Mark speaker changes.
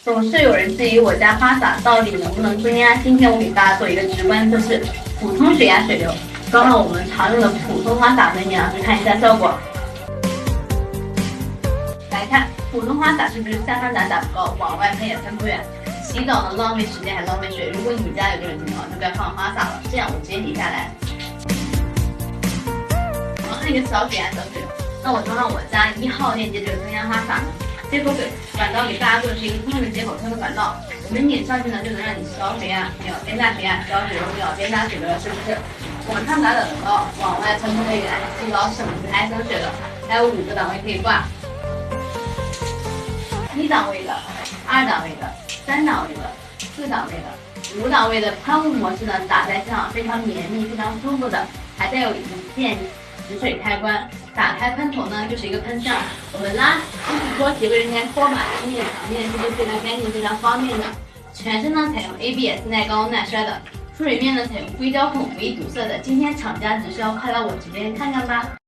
Speaker 1: 总是有人质疑我家花洒到底能不能增压，今天我给大家做一个直观测试，普通水压水流装上我们常用的普通花洒，给你老师看一下效果。来看普通花洒是不是向上打不高，往外喷也喷不远？洗澡呢浪费时间还浪费水，如果你们家有这种情况，就该换花洒了。这样我直接拧下来，我按一个小水压小水流。那我装上我家1号链接这个增压花洒呢，接口给管道给大家做的是一个通用的接口，通的管道，我们拧上去呢，就能让你小水压秒变大水压，小水流秒变大水流，是不是？往上打的高，往外喷的远，既高省时还省水了。还有5个档位可以挂，1档位的、2档位的、3档位的、4档位的、5档位的喷雾模式呢，打在身上非常绵密、非常舒服的，还带有一键止水开关。打开喷头呢，就是一个喷扇，我们拉就是说几个人家拖把平面墙面，这是非常干净、非常方便的。全身呢采用 ABS 耐高耐摔的，出水面呢采用硅胶孔，不易堵塞的。今天厂家直销，快来我这边看看吧。